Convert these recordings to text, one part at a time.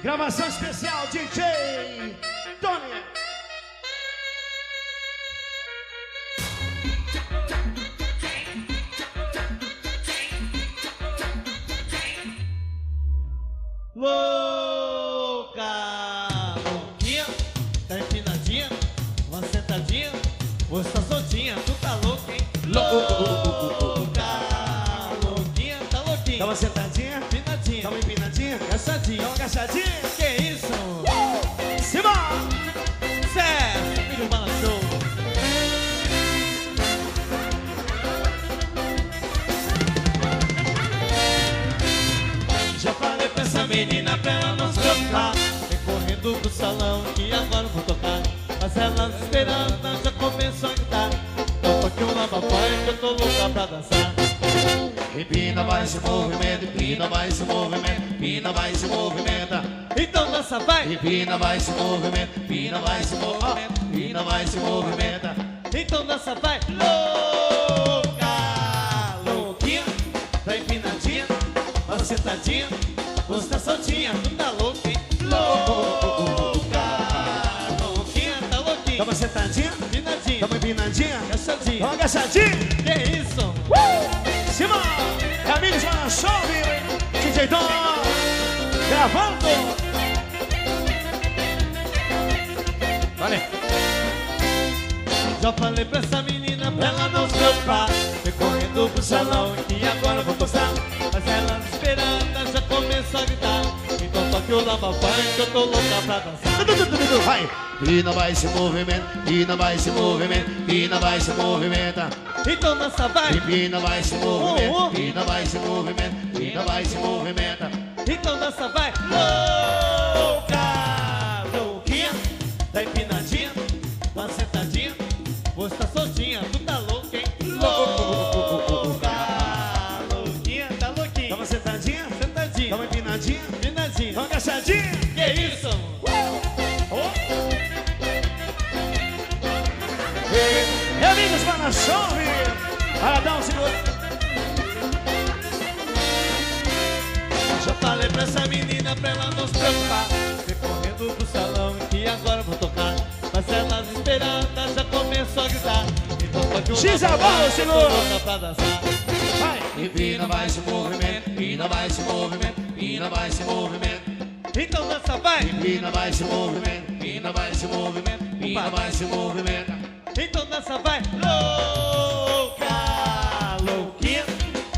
Gravação especial DJ Tony. Louca, louquinha, tá empinadinha, uma sentadinha, você tá soltinha, tu tá louca, hein? Louca, louquinha, tá louquinha. Dá uma sentadinha, Empinadinha, dá uma empinadinha, agachadinha, dá uma agachadinha. que isso? Simão! Certo, filho Bala Show. Já falei pra essa menina pra ela não se preocupar, vem correndo pro salão que agora eu vou tocar. Mas ela esperando já começou a gritar, eu toquei um lava-pai que eu tô louca pra dançar. Empina, vai se movimenta, empina, vai se movimenta, empina, vai se movimenta. Então dança, vai! Empina, vai se movimenta, empina, vai se movimenta, empina, vai se movimenta. Então dança, vai! Louca, louquinha, tá empinadinha, uma sentadinha, você tá soltinha, tu tá louca, hein? Louca, louquinha, tá louquinha. Dá uma sentadinha, Empinadinha, dá uma empinadinha, dá agachadinha. uma agachadinha. Que isso? Simão! Amigos, olha só, DJ Tom gravando. Valeu. Já falei pra essa menina pra ela não se preocupar, vem correndo pro salão que agora eu vou tocar. Mas ela esperando já começou a gritar, então toque o lava-pai que eu tô louca pra dançar. Vai! Empina, vai se movimenta, empina, vai se movimenta, empina, vai se movimenta. Então dança, vai! Empina, vai se movimenta, empina, vai se movimenta, empina, vai se movimenta. Então dança, vai! Louca, louquinha, tá empinadinha, uma sentadinha, você tá soltinha, tu tá louca, hein? Louca, louquinha, tá louquinha. Dá uma sentadinha, dá Sentadinha, uma empinadinha, empinadinha. dá uma agachadinha. Que isso? E amigos, para chove. Para dar um seguro. Já falei pra essa menina pra ela não se preocupar, vem correndo pro salão que agora eu vou tocar. Mas ela esperando já começou a gritar, então toque o X a bola, lava-pai, senhor. eu tô louca pra dançar. Vai! Empina, vai se movimenta, empina, vai se movimenta, empina, vai se movimenta. Então dança, vai! Empina, vai se movimenta, empina, vai se movimenta, empina, vai se movimenta. Então dança, vai! Louca, louquinha,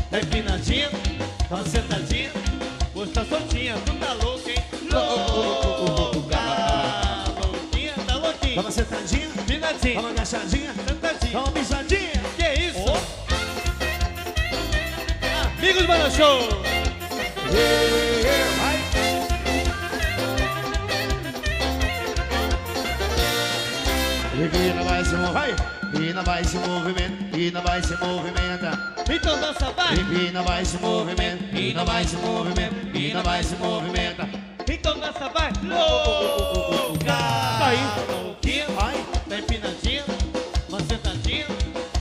tá empinadinha, tá uma sentadinha, você tá soltinha, tu tá louca, hein? Louca, louquinha, tá Dá louquinha. uma sentadinha, dá Empinadinha, uma agachadinha, dá sentadinha. uma pisadinha. Que isso? Amigos do Bala Show! Vai! Empina, vai se movimenta, vai! Empina, vai se movimenta, empina, vai se movimenta. Então dança, vai! Empina, vai se movimenta, empina, vai se movimenta, empina, vai se movimenta. Então dança, vai! Louca, Tá aí. louquinha, Vai! tá empinadinha, uma sentadinha,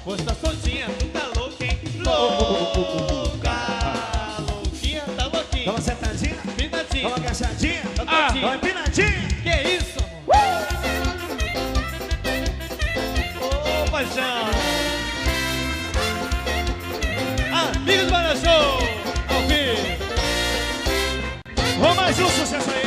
você tá soltinha, tu tá louca, hein? Louca, louquinha, tá Dá louquinha. uma sentadinha, dá Empinadinha, uma agachadinha, tá dá uma soltinha. empinadinha. Que isso, amor? Ô, paixão! Amigos do Bala Show! Ao vivo! Vamos mais um sucesso aí.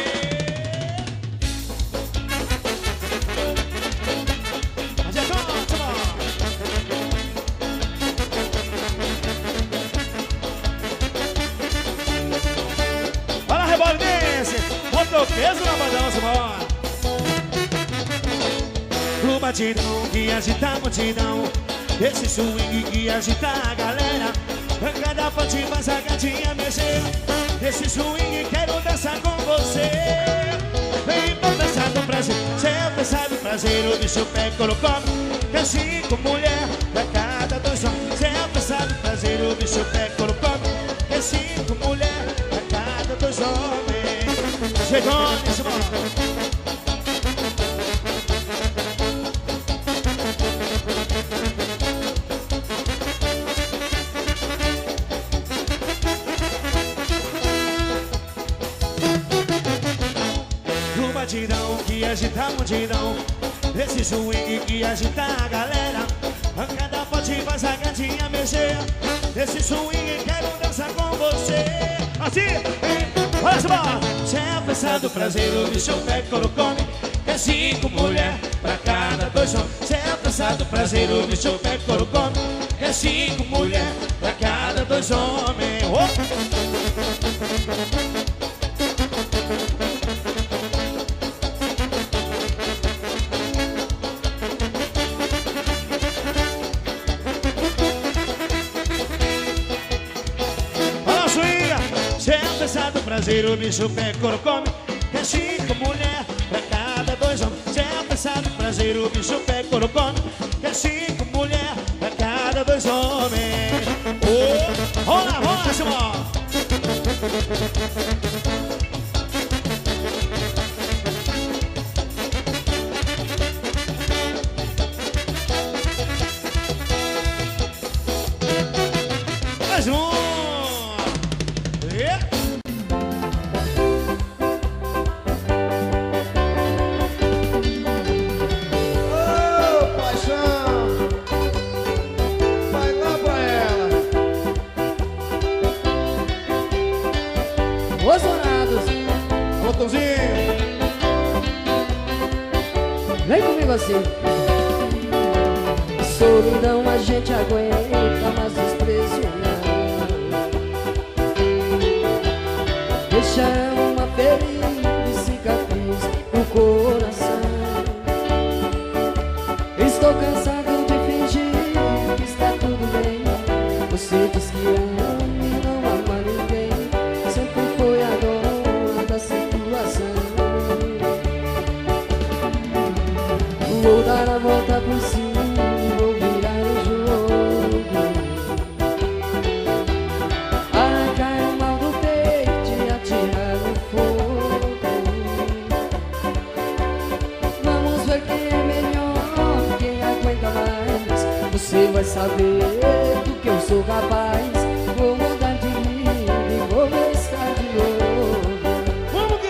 Fala, Rebordense! Botou peso na balança, bora! O batidão que agita a multidão, esse swing que agita a galera. Cada ponte faz a gatinha mexer, esse swing quero dançar com você. Vem pra dançar no prazer, seu pensado prazer, o bicho pé colocou. Que 5 mulher pra cada 2 homens, seu pensado prazer, o bicho pé colocou. Que 5 mulher pra cada 2 homens. Chegou nesse momento. batidão que agita a multidão. Esse swing que agita a galera. A cada pote faz a gatinha mexer. Esse swing quero dançar com você. Assim, olha só. Cê é a festa do prazer, o bicho pé corocome. É 5 mulher pra cada 2 homens. Cê é a festa do prazer, o bicho pé corocome. É 5 mulher pra cada 2 homens. Do prazer, o bicho pé corocome. É 5 mulher pra cada 2 homens. Cê é a peça do prazer, o bicho pé corocome. É 5 mulher pra cada 2 homens. Oh, rola, rola, Simão. Mais um. Yeah. Os dourados, Botãozinho. vem comigo assim. Solidão a gente aguenta, mas desprezo não. Deixa uma ferida e cicatriz no coração. Estou cansado de fingir que está tudo bem. Você diz que ama e não ama ninguém. Sempre foi a dona da situação. Vou dar a volta por cima, vou virar o jogo. Arrancar o mal do peito e atirar no fogo. Vamos ver quem é melhor, quem aguenta mais. Você vai saber do que eu sou capaz. Vou mudar de vida e vou começar de novo. Vamos que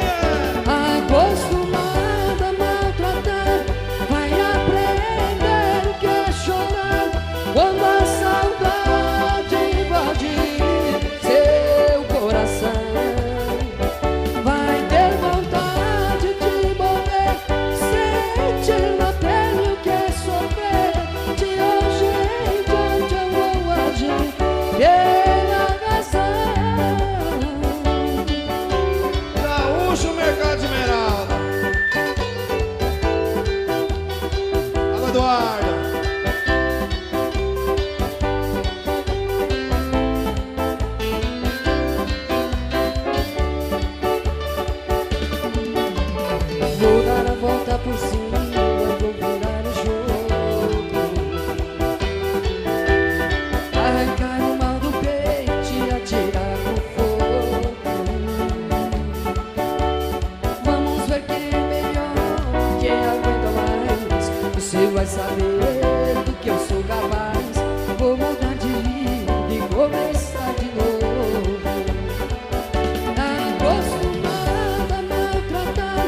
Acostumada a maltratar, vai aprender o que é chorar. Quando a saudade invadir seu coração, vai ter vontade de morrer. Sentir na pele o que é sofrer. De hoje em diante eu vou agir pela razão. Gaúcho, Mercado de Esmeralda. Alô, Eduardo. Vou dar a volta por cima, vou virar o jogo. Arrancar o mal do peito e atirar no fogo. Vamos ver quem é melhor, quem aguenta mais. Você vai saber do que eu sou capaz. Vou mudar de vida e começar de novo. Acostumada a maltratar,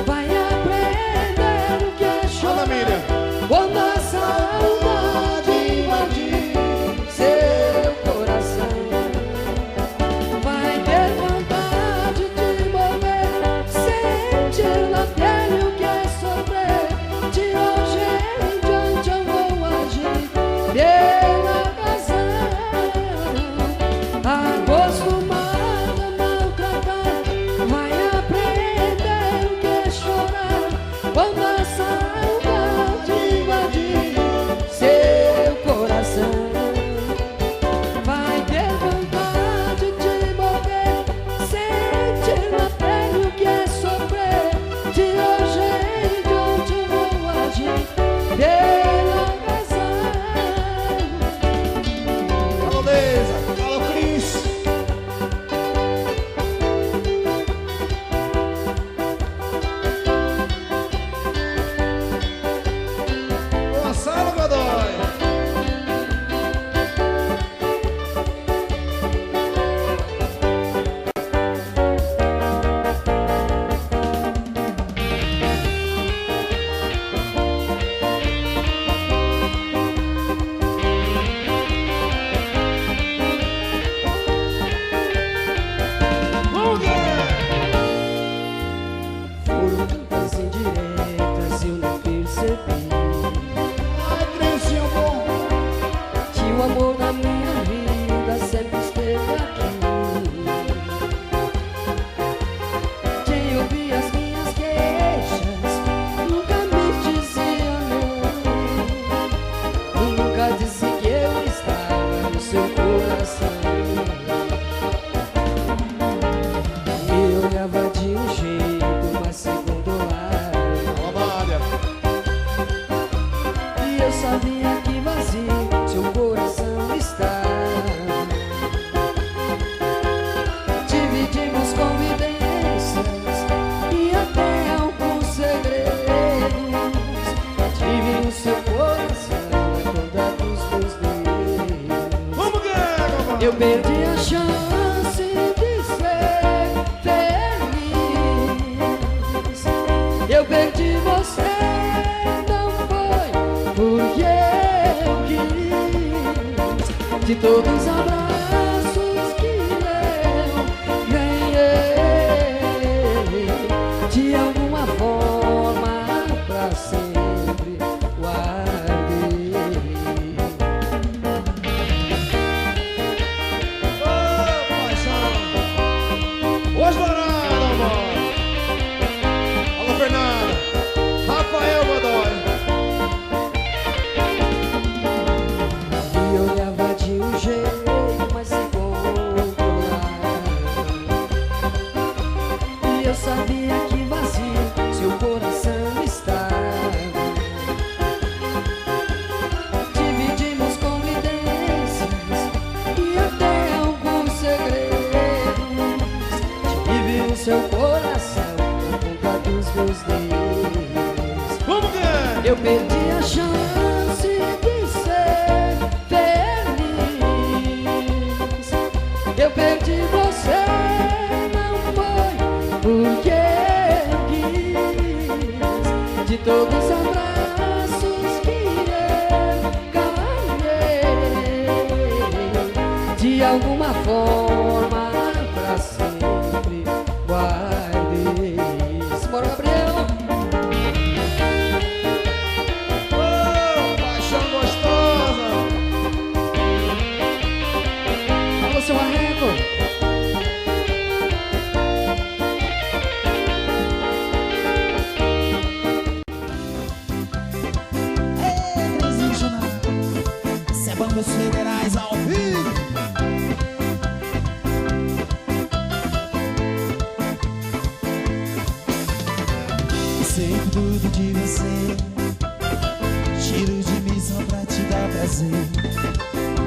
vai aprender o que é chorar. Miriam. Quando a saudade invadir seu coração, vai ter vontade de morrer. Sentir na pele o que é sofrer. De hoje em diante perdi a chance de ser feliz. Eu perdi você, não foi porque eu quis. De todos os abraços que eu ganhei, de alguma forma pra sempre guardei. Os Dourados, amor. Alô, Fernanda. Rafael Godoy. E olhava de um jeito, mas sem controlar. E eu sabia que vazio seu coração estava. Dividimos confidências e até alguns segredos. Tive o seu coração na ponta dos meus dedos. Como que é? Eu perdi a chance de ser feliz. Eu perdi você, não foi porque eu quis. De todos os abraços que eu ganhei, de alguma forma pra sempre guardei. Bora, Gabriel! Paixão gostosa. Alô, seu Marreco! Isso é Bancos Federais ao vivo. Sei tudo de você, tiro de mim só pra te dar prazer.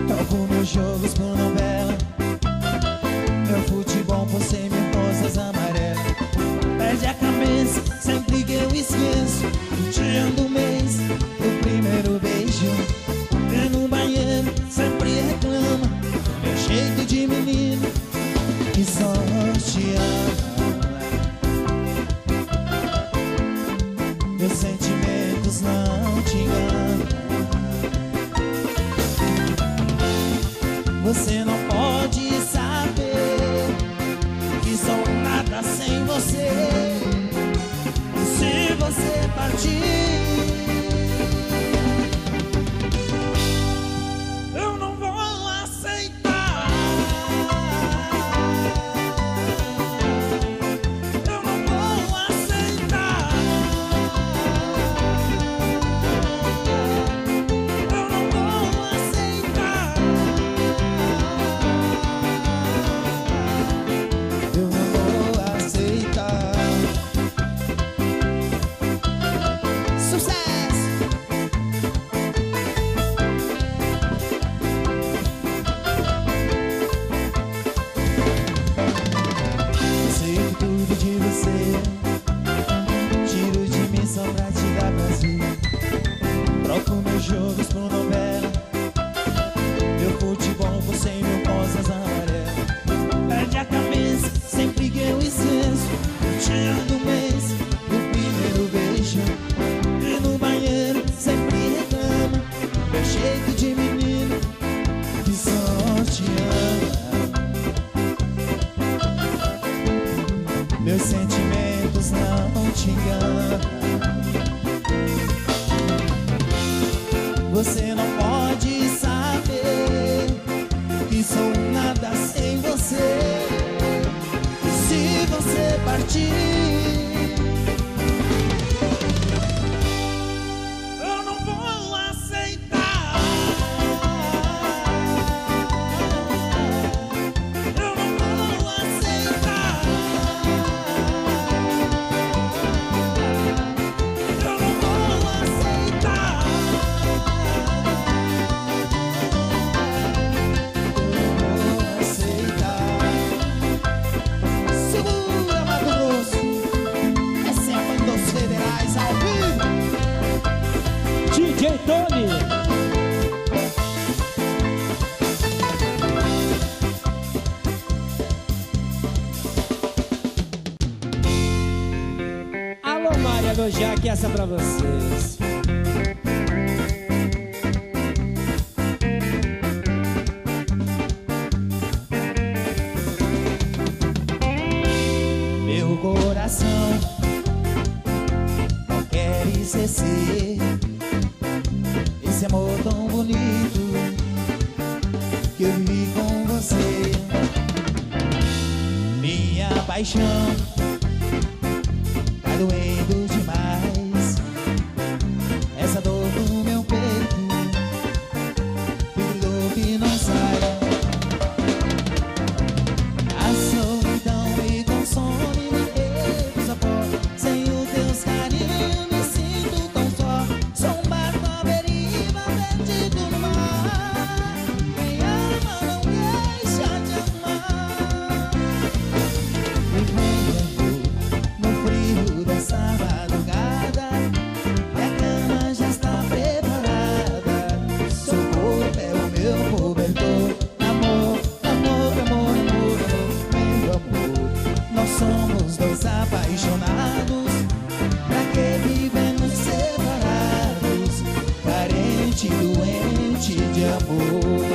Troco meus jogos por novela, meu futebol por 100 mil rosas amarelas. Perde a cabeça sempre que eu esqueço o dia do mês, do primeiro beijo. Vê no banheiro, sempre reclama meu jeito de menino que só te ama. Meus sentimentos não te enganam. Você não pode saber que sou nada sem você. E se você partir, eu não vou aceitar. Eu não vou aceitar. Eu não vou aceitar. Eu não vou aceitar. Sucesso! Sei tudo de você, tiro de mim só pra te dar prazer. Troco meus jogos por novela, meu futebol por 100 mil rosas amarelas. Perde a cabeça sempre que eu esqueço o dia do mês, do primeiro beijo. E no banheiro sempre reclama meu jeito de menino que só te ama. Meus sentimentos não te enganam. Você não pode saber que sou nada sem você. E se você partir, eu não vou aceitar. Eu não vou aceitar. Eu não vou aceitar. Eu não vou aceitar. Segura, Mato Grosso. quero elogiar aqui essa pra vocês. Meu coração não quer esquecer esse amor tão bonito que eu vivi com você. Minha paixão tá doendo demais, essa dor no meu peito, dor que não sai. A solidão me consome, me desafoga. Sem os teus carinhos me sinto tão só. Sou um barco à deriva, perdido no mar. Quem ama não deixa de amar. Vivendo no frio dessa madrugada, minha cama já está preparada. Seu corpo é o meu cobertor. Amor, amor, amor, amor, amor, meu amor. Nós somos dois apaixonados. Pra que vivemos separados, carente, doente de amor?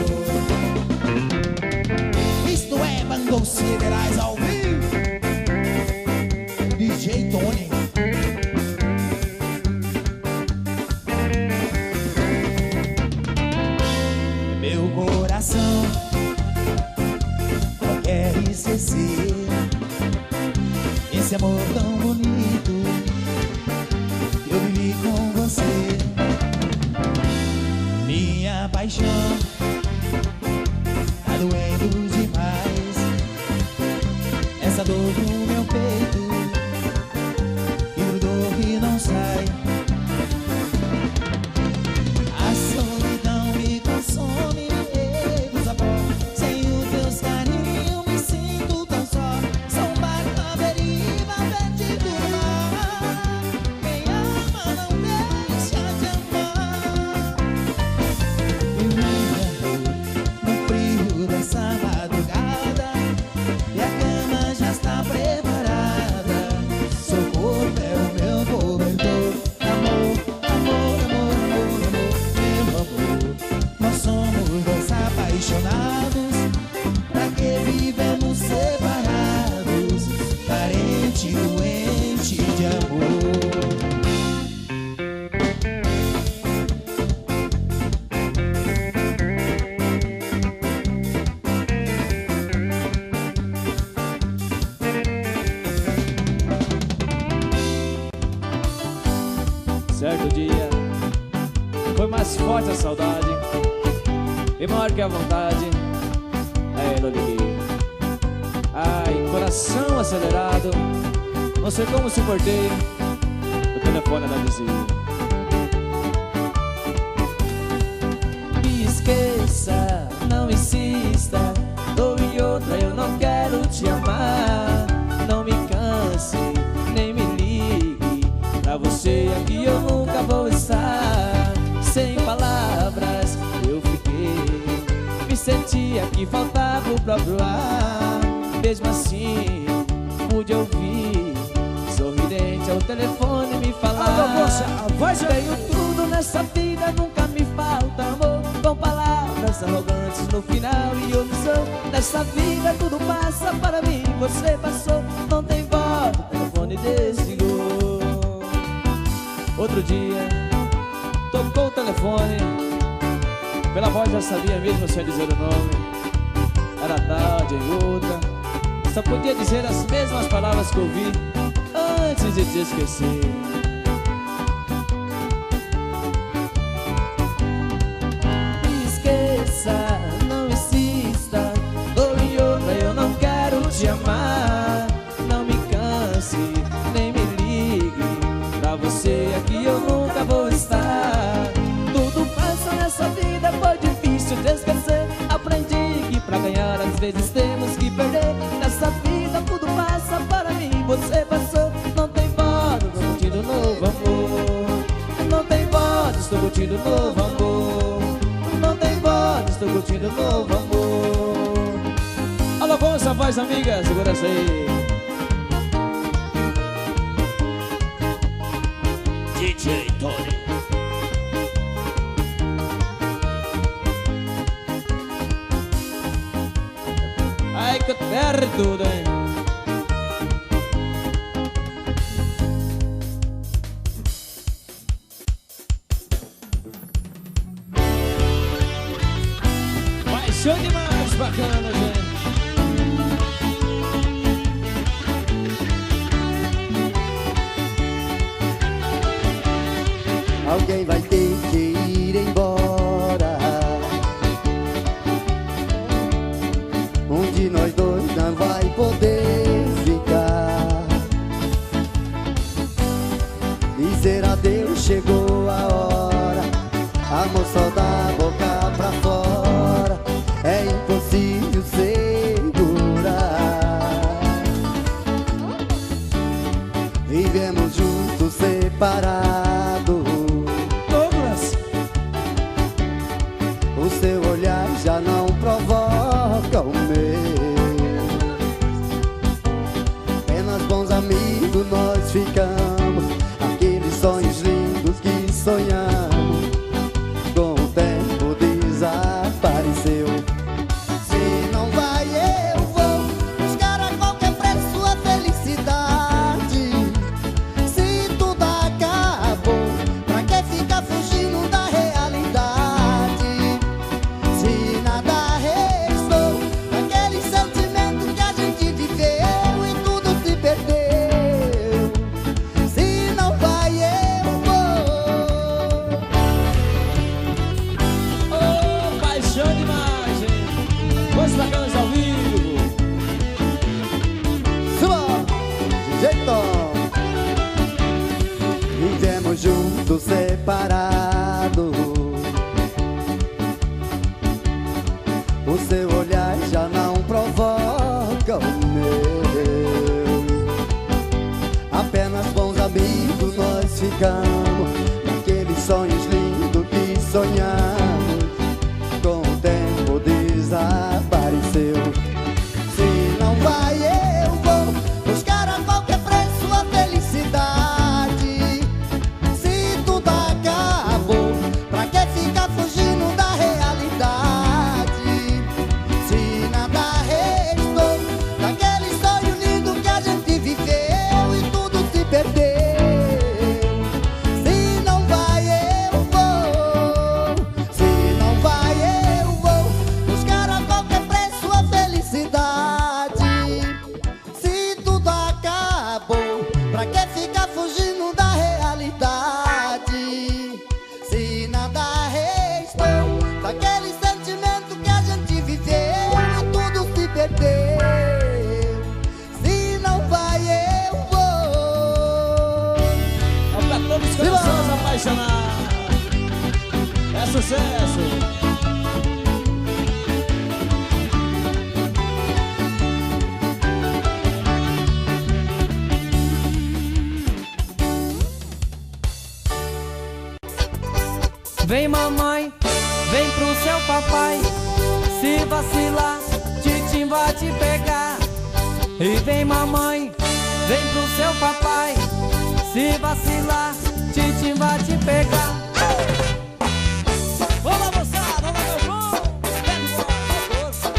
Isto é Bandos Siderais ao vivo, DJ Tony. Meu coração não quer esquecer esse amor tão bonito que eu vivi com você. Minha paixão tá doendo demais, essa dor no meu peito e dor que não sai. A solidão me consome, me desafoga. Sem os teus carinhos me sinto tão só. Sou um barco à deriva, perdido no mar. Quem ama não deixa de amar. Vivendo no frio dessa madrugada, minha cama já está preparada. Seu corpo é o meu cobertor. Amor, amor, amor, amor, amor, meu amor. Nós somos dois apaixonados. Pra que vivemos separados, carente, doente de amor? Certo dia foi mais forte a saudade e maior que a vontade. É, Loli. Ai, coração acelerado, não sei como suportei. O telefone ela dizia: me esqueça, não insista, dou em outra, eu não quero te amar. Não me canse, nem me ligue, pra você aqui eu nunca vou estar. Sem palavras eu fiquei, me sentia que faltava o próprio ar. Mesmo assim pude ouvir, sorridente ao telefone me falar: tenho tudo nessa vida, nunca me falta amor. Com palavras arrogantes no final e omissão. Nessa vida tudo passa, para mim você passou. Não tem volta, o telefone desligou. Outro dia tocou o telefone, pela voz já sabia mesmo sem dizer o nome. Era tarde em outra, só podia dizer as mesmas palavras que ouvi antes de te esquecer. Me esqueça, não insista, dou em outra, eu não quero te amar. Não me canse, nem me ligue, pra você aqui eu nunca vou estar. Tudo passa nessa vida, foi difícil de esquecer. Aprendi que pra ganhar às vezes temos que perder. Nessa vida tudo passa, para mim você passou. Não tem volta, estou curtindo novo amor. Não tem volta, estou curtindo novo amor. Não tem volta, estou curtindo novo amor. Alô, com essa voz amiga, segura essa aí. Tony. Ai, que perde tudo, hein? Show demais, bacana, gente. Alguém vai ter que ir embora. Um de nós dois não vai poder ficar. Dizer adeus, chegou a hora. Amor, só da boca pra fora. É impossível segurar. Vivemos juntos, separados. Douglas, O seu olhar já não provoca o meu. Apenas bons amigos nós ficamos. Aqueles sonhos lindos que sonhamos, com o tempo desapareceu. Se não vai, eu vou buscar a qualquer preço a felicidade. Se tudo acabou, pra que ficar fugindo da realidade? Se nada restou daquele sentimento que a gente viveu e tudo se perdeu. Se não vai, eu vou. oh, paixão demais, gente. Coisas bacanas ao vivo. Suba, jeito. Vivemos juntos, separados. O seu olhar já não provoca o meu. Apenas bons amigos nós ficamos. Naqueles sonhos lindos que sonhamos, com o tempo desapareceu. Se não vai, eu vou buscar a qualquer preço a felicidade. Se tudo acabou, pra que ficar fugindo da realidade? Se nada restou daquele sonho lindo que a gente viveu e tudo se perdeu. Se não vai, eu vou. Se não vai, eu vou buscar a qualquer preço a felicidade. Se tudo acabou, pra que ficar fugindo da realidade? Se nada restou daquele sentimento que a gente viveu e tudo se perdeu. Se não vai, eu vou. É pra todos os corações apaixonados. É sucesso. Vem mamãe, vem pro seu papai. Se vacilar, Titim vai te pegar. E vem mamãe, vem pro seu papai. Se vacilar, Titim vai te pegar. Vamos avançar, vamos meu irmão. Pega embora, força.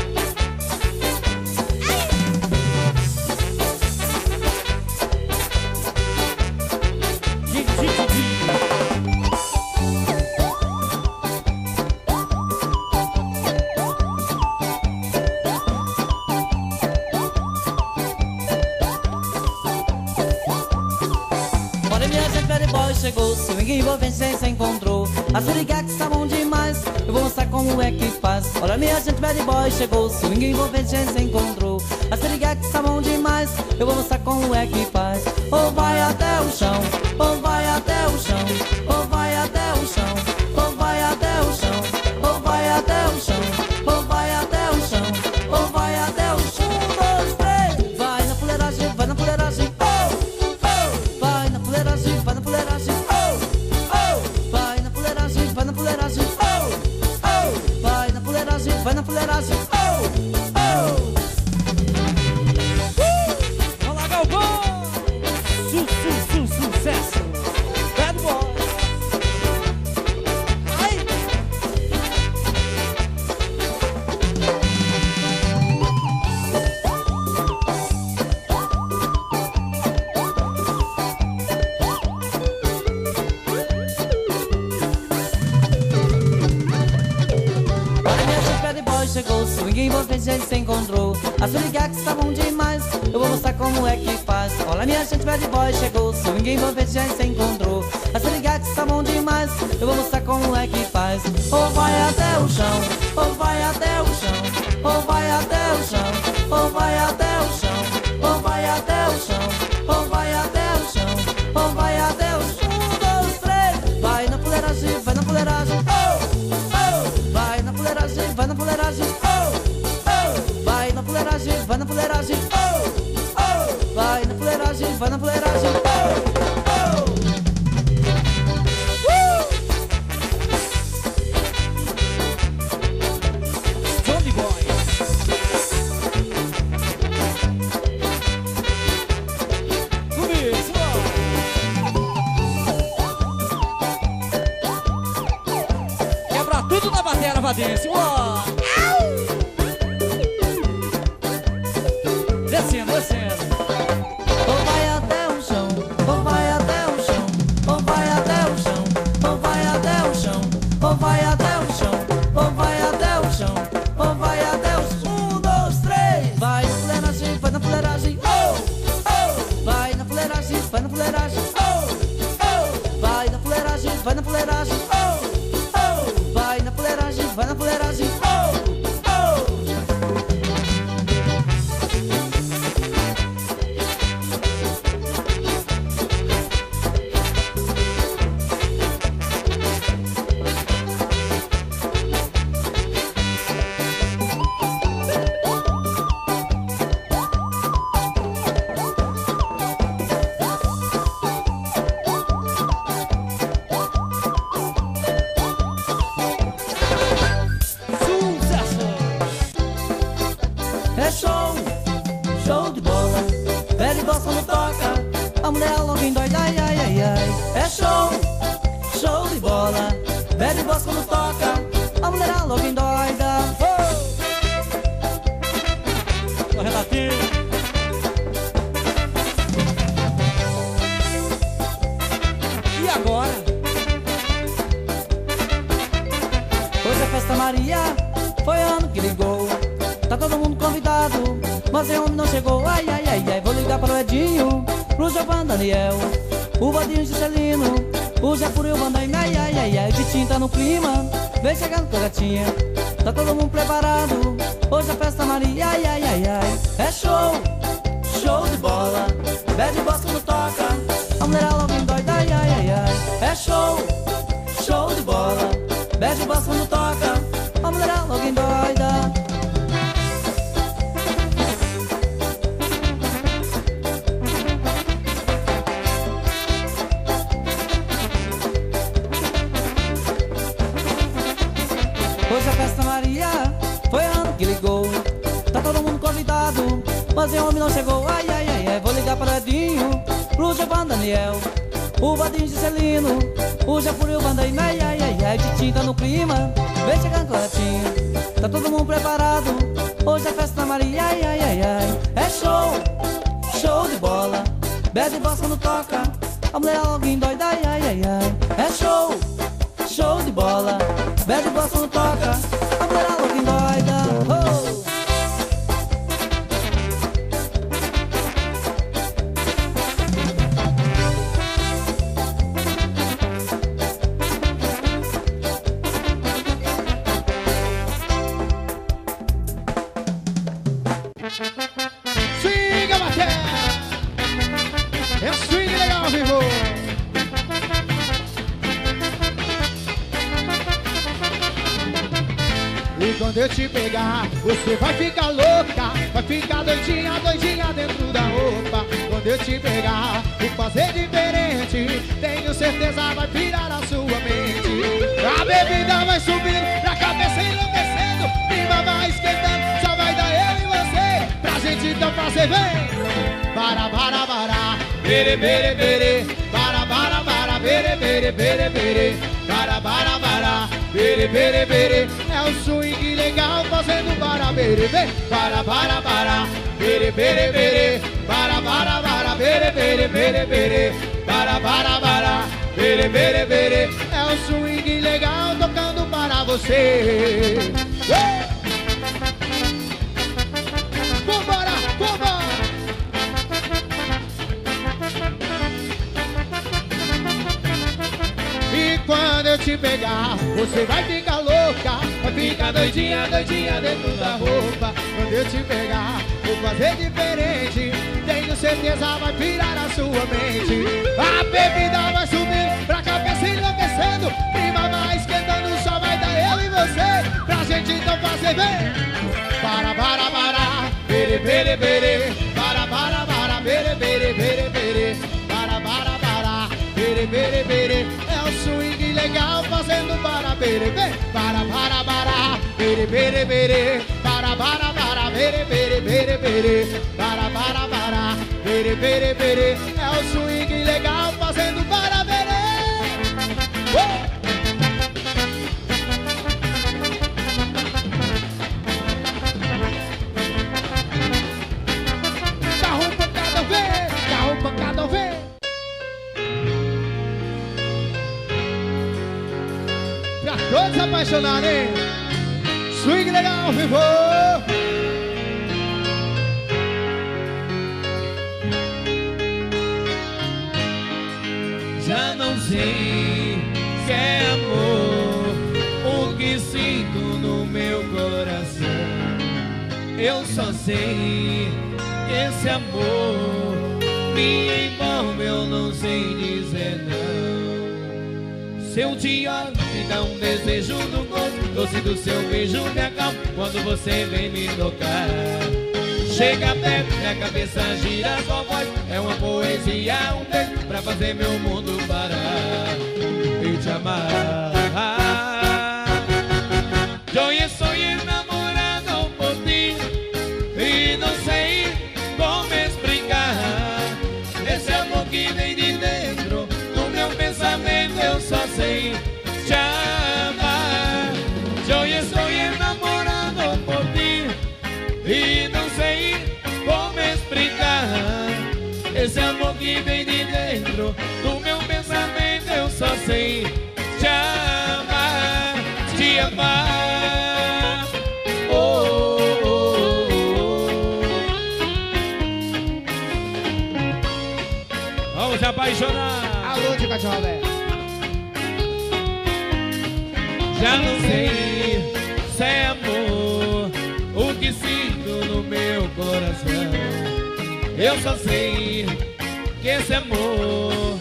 Olha minha gente, bad boy chegou, swing envolvente se encontrou. As piriguetes estavam demais, eu vou mostrar como é que faz. Olha minha gente, bad boy chegou, swing envolvente se encontrou. As piriguetes estavam demais, eu vou mostrar como é que faz. Ou vai até o chão, ou vai até o chão, ou vai até o chão, ou vai até o chão, ou vai até o chão, ou vai até o chão, ou vai até o chão. 1, 2, 3, vai na fuleiragem, vai na fuleiragem. Vai na fuleiragem, vai na fuleiragem, oh, oh. Vai na fuleiragem, vai na fuleiragem, oh, oh. Vai na fuleiragem, vai na fuleiragem, oh, oh. Vamos lá, Galvão. Sucesso. chegou, swing envolvente a gente se encontrou. As swingax estavam demais, eu vou mostrar como é que faz. Olha minha gente, bad boy chegou, swing envolvente a gente se encontrou. As swingax estavam demais, eu vou mostrar como é que faz. Ou vai até o chão, ou vai até o chão, ou vai até o chão, ou vai até o chão, ou vai até o chão, ou vai até o chão, ou vai até o chão. 1, 2, 3, vai na fuleiragem, vai na fuleiragem. Vai na fuleiragem, vai na fuleiragem. Vai na fuleiragem, vai na fuleiragem. Vai na fuleiragem, vai na fuleiragem. Johnny Boy. Começou. Quebra tudo na bateria, Vadense. Descendo, descendo. Ou vai até o chão, ou vai até o chão, ou vai até o chão, ou vai até o chão, ou vai até o chão, ou vai até o chão, ou vai até o chão. 1, 2, 3. Vai na fuleiragem, vai na fuleiragem. Vai na fuleiragem, vai na fuleiragem. Vai na fuleiragem, vai na fuleiragem. Vai na fuleiragem, vai na fuleiragem. É show, show de bola. Velho boss quando toca, a mulher logo endoida, ai, ai, ai, ai. É show, show de bola. Velho boss quando toca, a mulher logo endoida. Ô, Renatinho. E agora? Hoje a festa Maria, foi ano que ligou. Tá todo mundo convidado, mas é homem não chegou. Ai, ai, ai, ai, vou ligar para o Edinho, pro Giovanni Daniel, o Vadinho Juscelino, o Japur e o Bandaina. Ai, ai, ai, ai, Vitinho tá no clima, vem chegando com a gatinha. Tá todo mundo preparado, hoje a festa Maria. Ai, ai, ai, ai, é show, show de bola. Bad boss quando toca, a mulher logo endoida. Ai, ai, ai, ai, é show, show de bola. Bad boss quando toca, a mulher logo endoida. Hoje a festa Maria, foi ano que ligou. Tá todo mundo convidado, mas o homem não chegou. Ai, ai, ai, ai, vou ligar para o Edinho, pro Giovanni Daniel, o Vadinho Juscelino, o Japur e o Bandaina. Ai, ai, ai, ai, Vitinho tá no clima, vem chegando com a gatinha. Tá todo mundo preparado, hoje a festa Maria. Ai, ai, ai, ai, é show, show de bola. Bad boss quando toca, a mulher logo endoida. Ai, ai, ai, ai, é show, show de bola. Bad boss quando toca, a mulher logo endoida. Oh! Swing a bater. É um swing legal, vivo. E quando eu te pegar, você vai ficar louca, vai ficar doidinha, doidinha dentro da roupa. Quando eu te pegar, vou fazer diferente, tenho certeza vai pirar a sua mente. A bebida vai subindo, pra cabeça enlouquecendo, clima vai esquentando, só vai dar eu e você, pra gente então fazer bem. Bara, bara, bara, bere, bere, bere, bara, bara, bara, bere, bere, bere, bere, bara, bara, bara, bere, bere, bere. É o swing legal fazendo bara, bere, bere, bara, bara, bara, bere, bere, bere, bara, bara, bara, bere, bere, bere, bere, bara, bara, bara, bere, bere, bere. É o swing legal tocando para você. eu te pegar, você vai ficar louca, vai ficar doidinha, doidinha dentro da roupa. Quando eu te pegar, vou fazer diferente, tenho certeza vai pirar a sua mente. A bebida vai subir pra cabeça enlouquecendo, prima vai esquentando, só vai dar eu e você, pra gente então fazer bem. Para, bere, bere, bere, para, bere, bere, bere, bere, para, bere, bere, bere. É o swing legal fazendo para, bere, bere, para, bere, bere, bere, para, bere, bere, bere, bere, para, bere, bere, bere. É o swing legal fazendo para, bere. Pancada, vem! Pra todos apaixonados, hein? Swing legal, vivo! Já não sei se é amor o que sinto no meu coração. Eu só sei que esse amor me envolve, eu não sei dizer não. Se eu te olho, me dá um desejo no corpo, doce do seu beijo me acalma quando você vem me tocar. Chega perto, minha cabeça gira, sua voz é uma poesia, um beijo pra fazer meu mundo parar e te amar. Eu estou enamorado por ti e não sei como explicar esse amor que vem de dentro do meu pensamento. Eu só sei te amar. Eu estou enamorado por ti e não sei como explicar esse amor que vem de dentro do meu pensamento. Eu só sei te amar, te amar. Vamos se apaixonar. Alô, de Cachorro Velho. Já não sei se é amor o que sinto no meu coração. Eu só sei que esse amor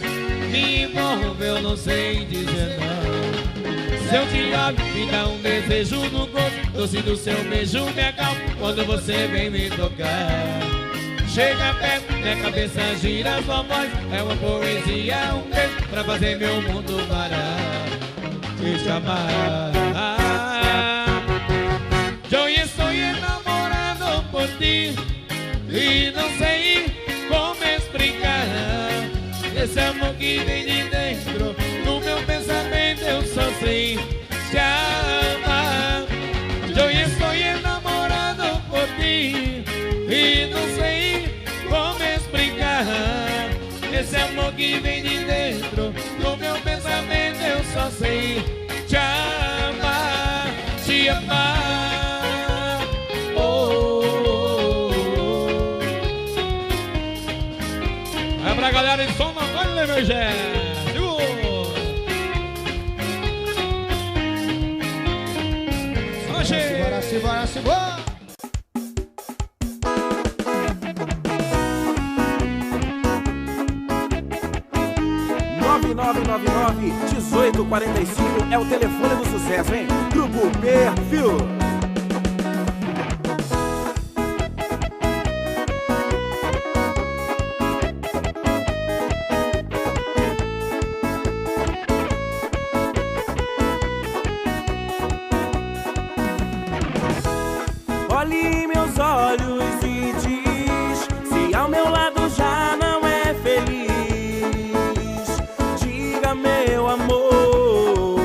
me envolve, eu não sei dizer não. Se eu te olho, me dá um desejo no corpo, doce do seu beijo me acalma quando você vem me tocar. Chega perto, minha cabeça gira, sua voz é uma poesia, um beijo pra fazer meu mundo parar e te amar. Eu estou enamorado por ti e não sei como explicar esse amor que vem de dentro do meu pensamento. Eu só sei te amar. Eu estou enamorado por ti e não sei como explicar esse amor que vem de dentro do meu pensamento. Eu só sei te amar, te amar. É pra galera de som na Vale, meu gente. Simbora, simbora, simbora. 1845 é o telefone do sucesso, hein? Grupo Perfil. Olhe em meus olhos e diz se ao meu lado já não é feliz. Diga, meu amor,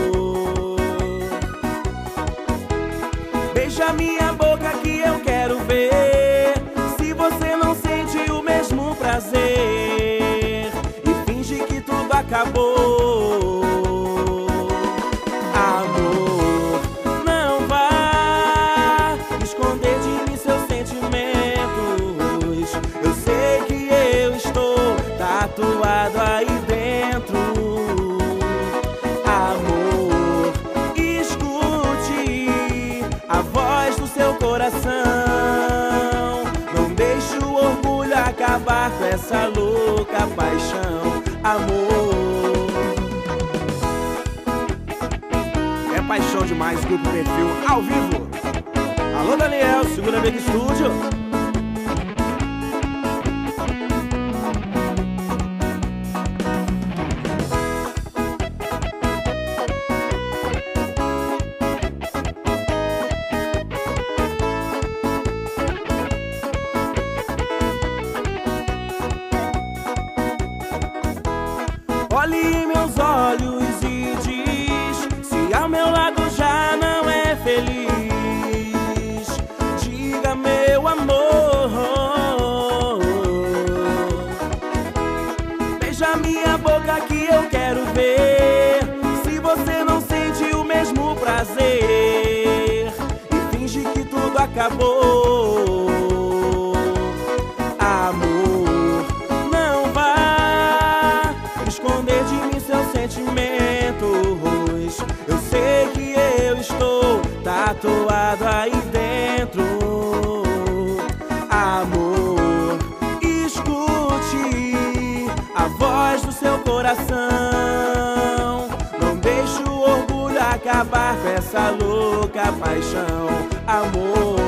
beija minha boca que eu quero ver se você não sente o mesmo prazer e finge que tudo acabou. Amor, não vá esconder de mim seus sentimentos. Eu sei que eu estou tatuado aí dentro. Amor, acabar com essa louca paixão, amor. É paixão demais, Grupo Perfil, ao vivo. Alô, Daniel, segura Big Studio. Olhe em meus olhos e diz se ao meu lado já não é feliz. Diga, meu amor. Beija minha boca que eu quero ver se você não sente o mesmo prazer. E finge que tudo acabou. Amor, não vá esconder de mim seus sentimentos. Eu sei que eu estou tatuado aí dentro. Amor, escute a voz do seu coração. Não deixe o orgulho acabar com essa louca paixão, amor.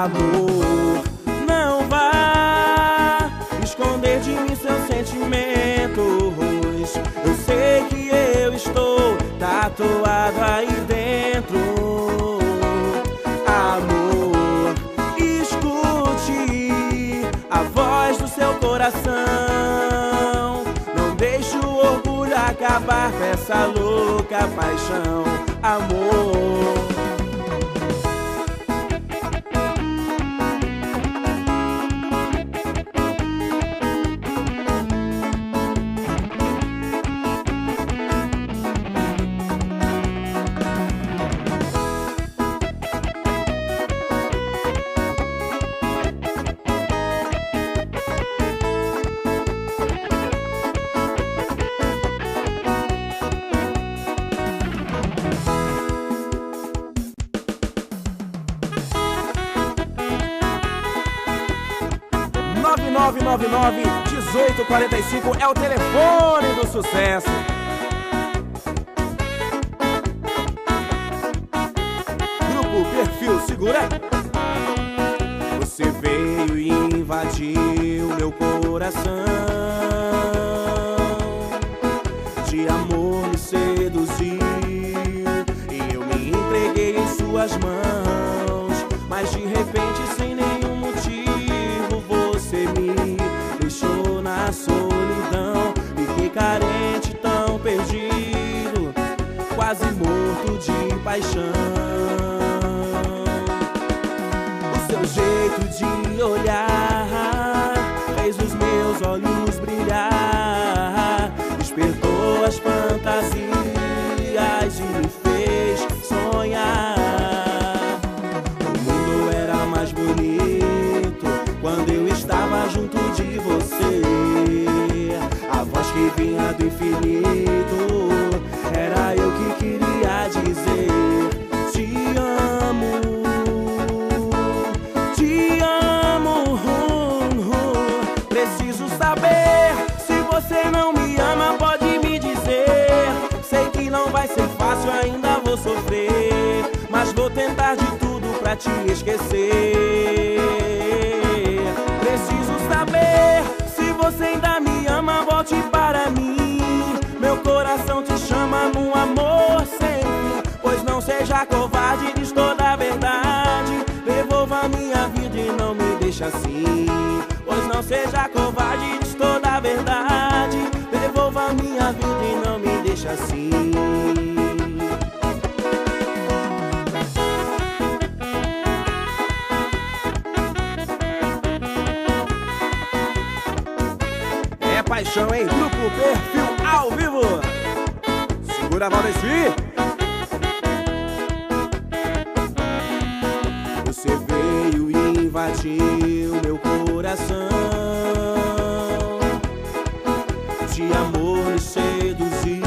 Amor, não vá esconder de mim seus sentimentos. Eu sei que eu estou tatuado aí dentro. Amor, escute a voz do seu coração. Não deixe o orgulho acabar com essa louca paixão, amor. (999) 1845 é o telefone do sucesso. Grupo Perfil, segura. Você veio e invadiu meu coração. De amor me seduziu e eu me entreguei em suas mãos. Mas de repente, sem nenhum motivo, você me deixou na solidão. Fiquei carente, tão perdido, quase morto de paixão. O seu jeito de olhar fez os meus olhos brilhar, despertou as fantasias e me fez sonhar. O mundo era mais bonito quando eu estava junto de você. A voz que vinha do infinito era eu que queria dizer: te amo, te amo. Preciso saber se você não me ama, pode me dizer. Sei que não vai ser fácil, ainda vou sofrer, mas vou tentar de tudo pra te esquecer. Preciso saber se você ainda me ama, volte para mim. Meu coração te chama num amor sem fim. Pois não seja covarde, diz toda a verdade. Devolva minha vida e não me deixa assim. Pois não seja covarde, diz toda a verdade. Devolva minha vida e não me deixa assim. Paixão, hein? Grupo Valdeci. Você veio e invadiu meu coração, de amor me seduziu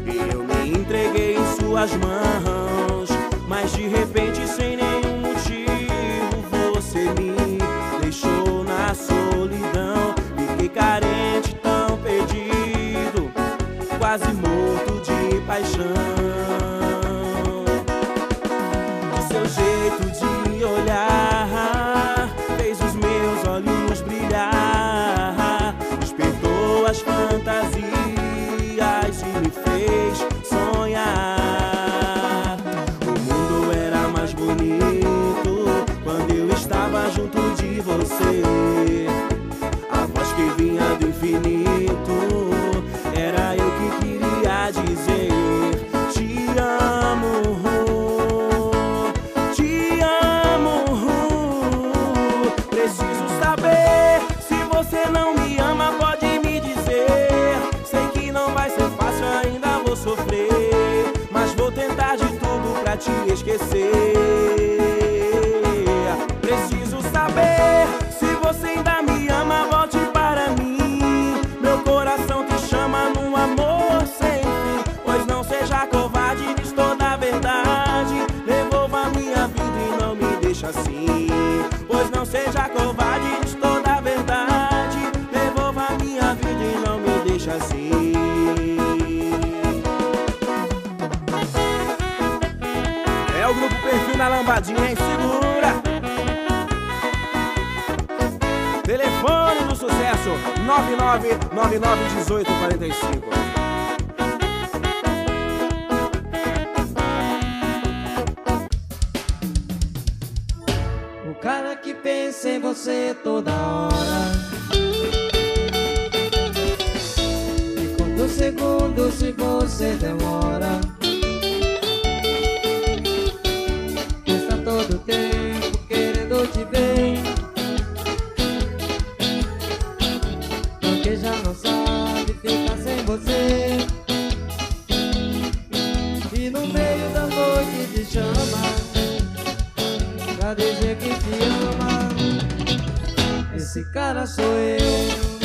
e eu me entreguei em suas mãos. Mas de repente, sem nenhum motivo, você me deixou na solidão. Fiquei carente, tão perdido, quase morto de paixão. O seu jeito de olhar fez os meus olhos brilhar, despertou as fantasias e me fez sonhar. O mundo era mais bonito quando eu estava junto de você. A voz que vinha do infinito era eu que queria dizer: te amo, te amo. Preciso saber, se você não me ama, pode me dizer. Sei que não vai ser fácil, ainda vou sofrer, mas vou tentar de tudo pra te esquecer. Preciso saber, se você ainda me ama, volte para mim. Meu coração te chama num amor sem fim. Pois não seja covarde, diz toda a verdade. Devolva minha vida e não me deixa assim. Pois não seja covarde, diz toda a verdade. Devolva minha vida e não me deixa assim. É o grupo Perfil na Lambadinha, hein? Segura! Telefone do sucesso 99991845. O cara que pensa em você toda hora, e quantos segundos se você demora, está todo tempo querendo te ver, porque já não sabe ficar sem você. E no meio da noite te chama pra dizer que te ama. Esse cara sou eu.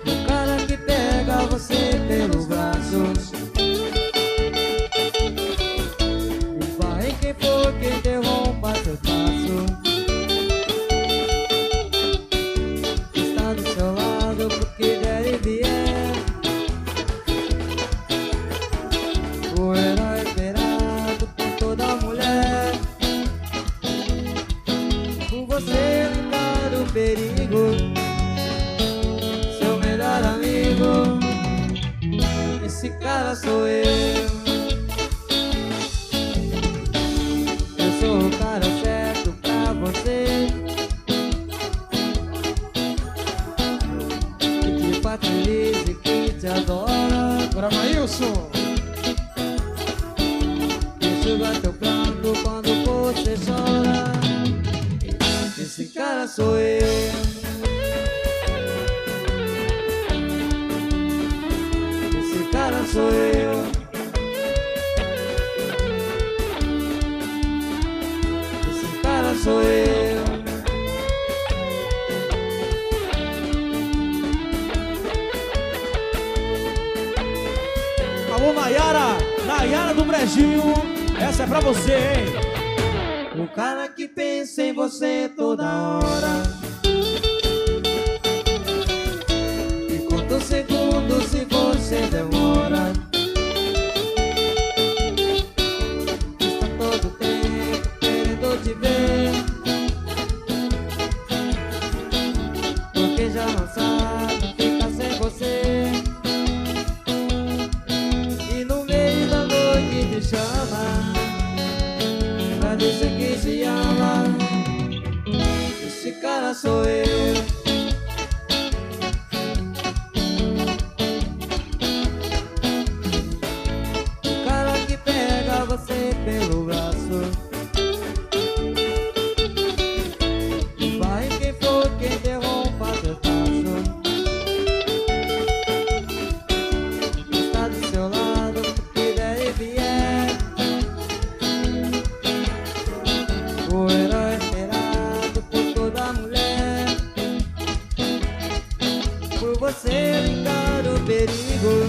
O cara que pega você pelos braços e vai em quem for que interrompa seu passo. Está do seu lado porque der e vier, o herói esperado por toda mulher. Por você lembrar o perigo, seu melhor amigo. Esse cara sou eu. Eu sou o cara certo pra você, que te faz feliz e que te adora. Agora, Maílson. Enxuga teu pranto quando você chora. Esse cara sou eu. Esse cara sou eu. Esse cara sou eu. Alô, Nayara, Nayara do Brejinho, essa é pra você, hein? O cara que pensa em você toda hora, e quantos segundos se você demora, está todo tempo querendo te ver, porque já não sabe ficar sem você. E no meio da noite te chama pra dizer que te ama. Esse cara sou eu. O cara que pega você pelo braço e vai em quem for que interrompa teu por você encaro o perigo.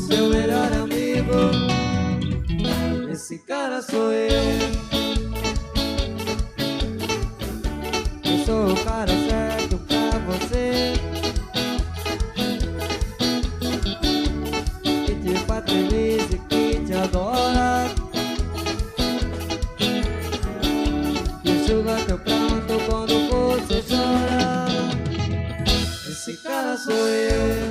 Seu melhor amigo, esse cara sou eu. Eu sou o cara certo pra você, que te faz feliz e que te adora, que enxuga teu pranto quando você chora. Esse cara sou eu.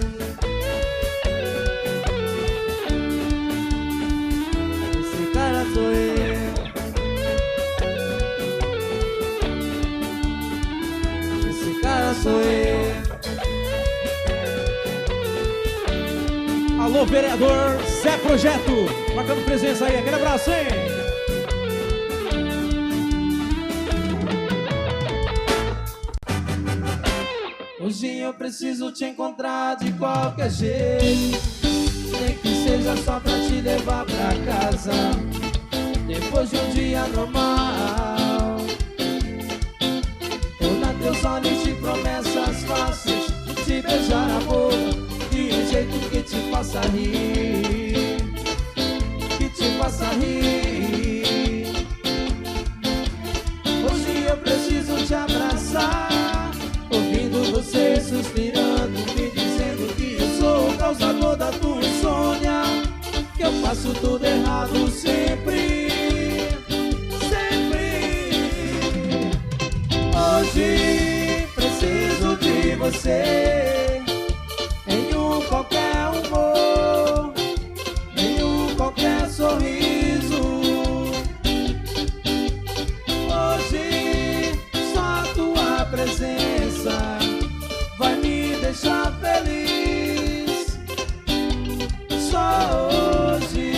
Esse cara sou eu. Esse cara sou eu. Alô, vereador Zé Projeto, marcando presença aí, aquele abraço, hein? Hoje eu preciso te encontrar de qualquer jeito, nem que seja só pra te levar pra casa, depois de um dia normal. Olhar teus olhos de promessas fáceis, de te beijar a boca de um jeito que te faça rir, que te faça rir. Hoje eu preciso te abraçar, ouvindo você suspirando, me dizendo que eu sou o causador da tua insônia, que eu faço tudo errado sempre, sempre. Hoje preciso de você, em um qualquer humor, em um qualquer sorriso. Hoje só tua presença vai me deixar feliz. Só hoje.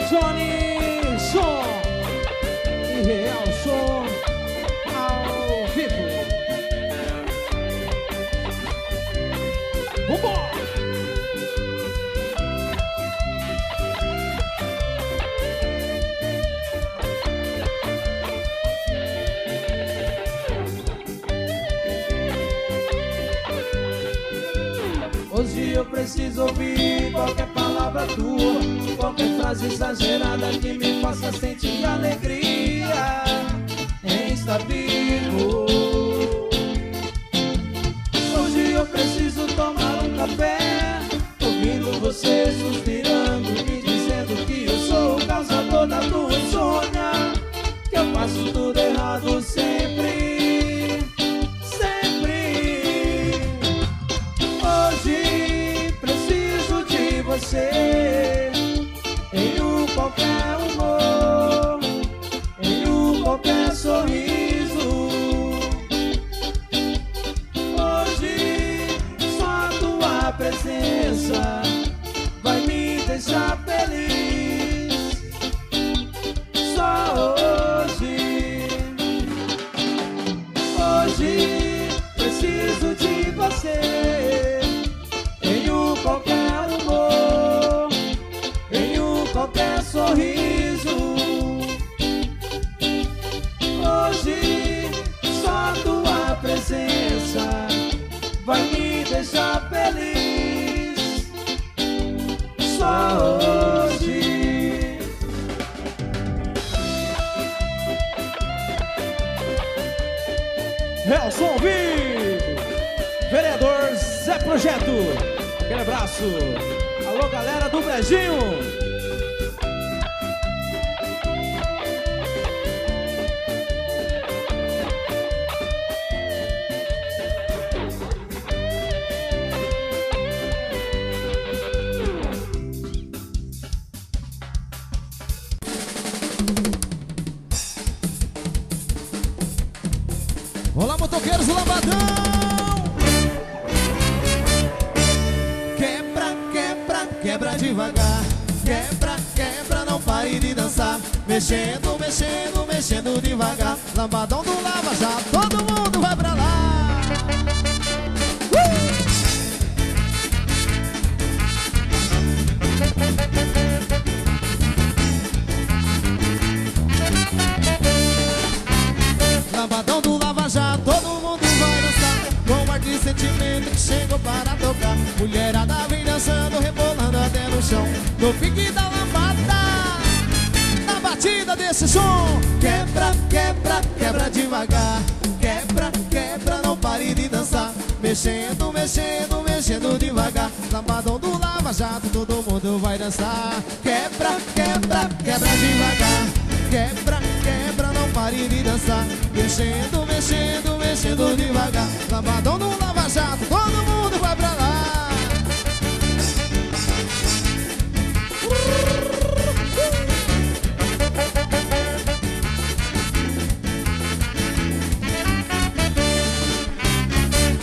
Johnny Som e Real Som ao vivo. Vambora! Hoje eu preciso ouvir qualquer palavra tua, qualquer frase exagerada que me faça sentir alegria em estar vivo. Hoje eu preciso tomar um café, ouvindo você suspirando, me dizendo que eu sou o causador da tua insônia, que eu faço tudo errado sempre, sempre. Hoje preciso de você, em um qualquer humor, em um qualquer sorriso. Hoje só tua presença vai me deixar feliz. Só hoje. Hoje preciso de você, em um qualquer humor, em um qualquer sorriso. Hoje só tua presença vai me deixar feliz. Só hoje. Real Som ao vivo, vereador Zé Projeto, aquele abraço. Alô, galera do Brejinho. Olá, motoqueiros, lambadão! Quebra, quebra, quebra devagar. Quebra, quebra, não pare de dançar. Mexendo, mexendo, mexendo devagar. Lambadão do Lava Já, todo mundo vai pra lá. Lambadão do Lava Já, todo mundo no pique da lambada, na batida desse som. Quebra, quebra, quebra devagar. Quebra, quebra, não pare de dançar. Mexendo, mexendo, mexendo devagar. Lambadão do Lava Jato, todo mundo vai dançar. Quebra, quebra, quebra devagar. Quebra, quebra, não pare de dançar. Mexendo, mexendo, mexendo devagar. Lambadão do Lava Jato, todo mundo vai pra lá.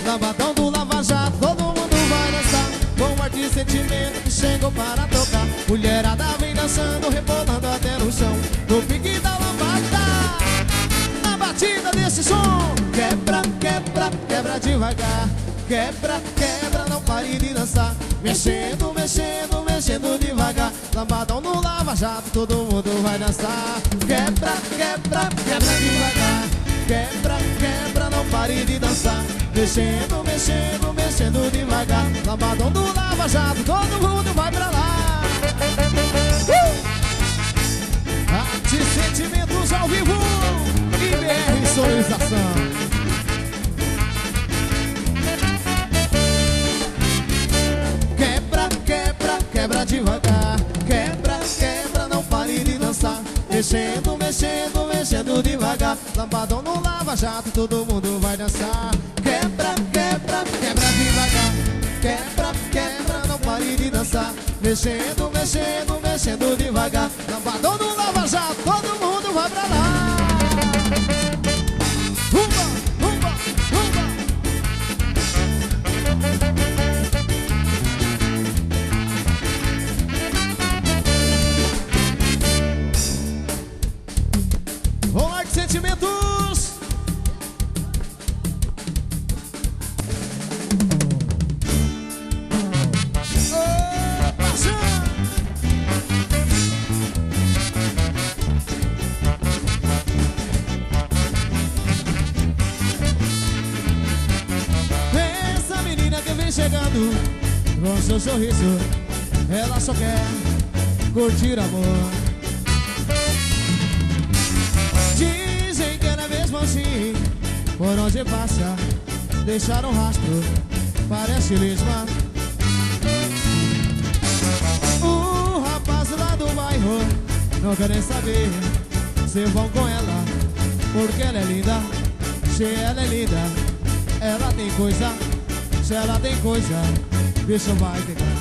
Lambadão do Lava Jato, todo mundo vai dançar. Com ar de sentimento que chegou para tocar. Mulherada vem dançando, rebolando até no chão. No pique da lambada, na batida desse som. Quebra, quebra, quebra devagar. Quebra, quebra, não pare de dançar. Mexendo, mexendo, mexendo devagar. Lambadão no Lava Jato, todo mundo vai dançar. Quebra, quebra, quebra devagar. Quebra, quebra, não pare de dançar. Mexendo, mexendo, mexendo devagar. Lambadão do Lava Jato, todo mundo vai pra lá. Arte e Sentimentos ao vivo e BR Sonorização. Quebra, quebra, quebra devagar. Quebra, quebra, não pare de dançar. Mexendo, mexendo, mexendo devagar. Lambadão no Lava Jato, todo mundo vai dançar. Quebra, quebra, quebra devagar. Quebra, quebra, não pare de dançar. Mexendo, mexendo, mexendo devagar. Lambadão no Lava Jato, todo mundo vai pra lá. Rumba, rumba, rumba. Rolar de sentimentos. Essa menina que vem chegando com seu sorriso, ela só quer curtir amor. Dizem que ela é mesmo assim, por onde passa, deixar um rastro, parece lesma. O rapaz lá do bairro não quer nem saber se vão com ela, porque ela é linda. Se ela é linda, ela tem coisa. Se ela tem coisa, bicho vai pegar.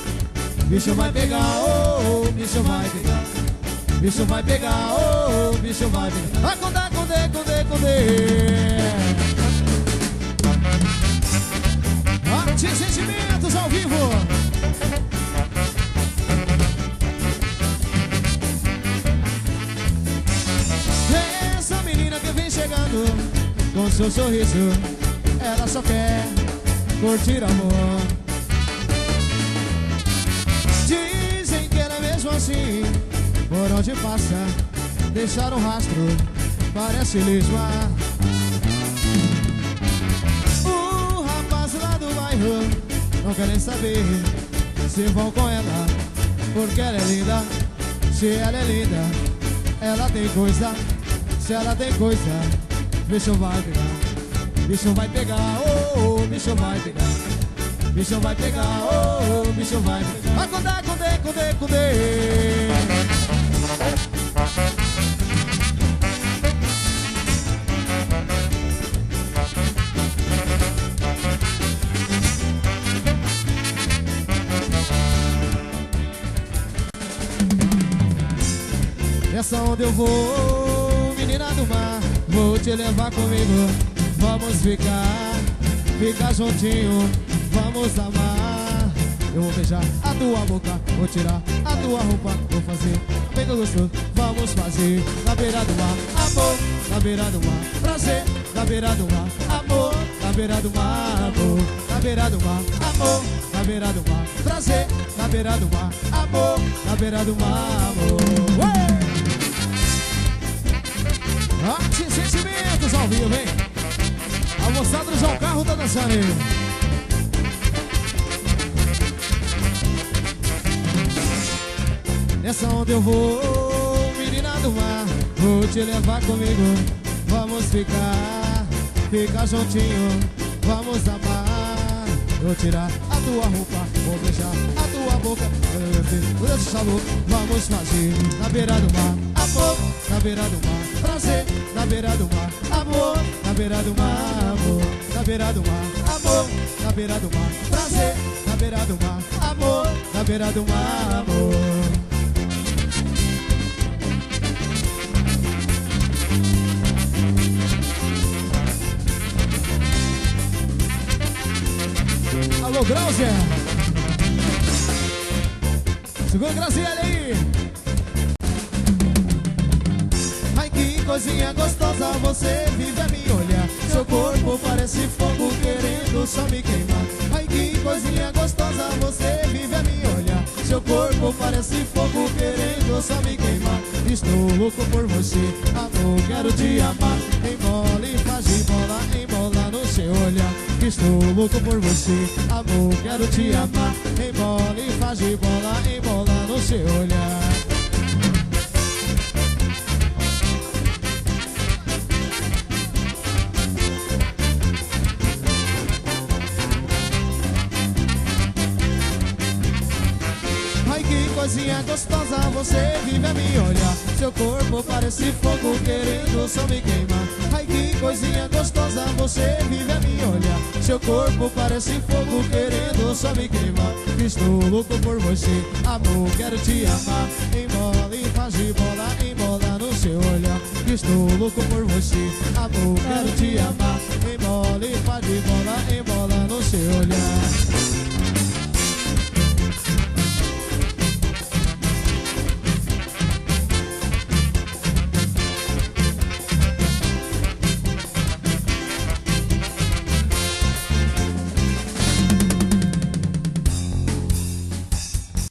Bicho vai pegar, oh, oh, bicho vai pegar. Bicho vai pegar, oh, oh, bicho vai pegar. Vai condé, condé, condé, condé. Arte e Sentimentos ao vivo. Essa menina que vem chegando com seu sorriso, ela só quer curtir amor. Dizem que ela é mesmo assim, por onde passa, deixar um rastro, parece lesma. O rapaz lá do bairro não quer nem saber se vão com ela, porque ela é linda. Se ela é linda, ela tem coisa. Se ela tem coisa, bicho vai pegar. Bicho vai pegar, oh, oh, bicho vai pegar. Bicho vai pegar, oh, oh, bicho vai pegar. Vai condé, condé, condé, condé. Essa onde eu vou, menina do mar, vou te levar comigo. Vamos ficar juntinho, vamos amar. Eu vou beijar a tua boca, vou tirar a tua roupa, vou fazer bem gostoso, vamos fazer na beira do mar, amor, na beira do mar, prazer, na beira do mar, amor, na beira do mar, amor, na beira do mar, amor, na beira do mar, prazer, na beira do mar, amor, na beira do mar, amor. Ué! Arte e Sentimentos ao vivo, hein? A moçada do João Carro tá dançando aí. Nessa onda eu vou, menina do mar, vou te levar comigo. Vamos ficar juntinho, vamos amar. Vou tirar a tua roupa, vou beijar a tua boca. Vamos fazer na beira do mar, amor, na beira do mar, prazer, na beira do mar, amor, na beira do mar, amor, na beira do mar, amor, na beira do mar, prazer, na beira do mar, amor, na beira do mar, amor. Alô, Grauzer. Segura, Graziele aí. Ai, que coisinha gostosa, você vive a me olhar. Seu corpo parece fogo querendo só me queimar. Ai, que coisinha gostosa, você vive a me olhar. Seu corpo parece fogo querendo só me queimar. Estou louco por você, amor, quero te amar. Embola e faz de bola, embola no seu olhar. Estou louco por você, amor, quero te amar. Embola e faz de bola, embola no seu olhar. Ai, que coisinha gostosa, você vive a me olhar. Seu corpo parece fogo querendo só me queimar. Ai, que coisinha gostosa, você vive a me olhar. Seu corpo parece fogo querendo só me queimar. Estou louco por você, amor, quero te amar. Embola e faz de bola, embola no seu olhar. Estou louco por você, amor, quero te amar. Embola e faz de bola, embola no seu olhar.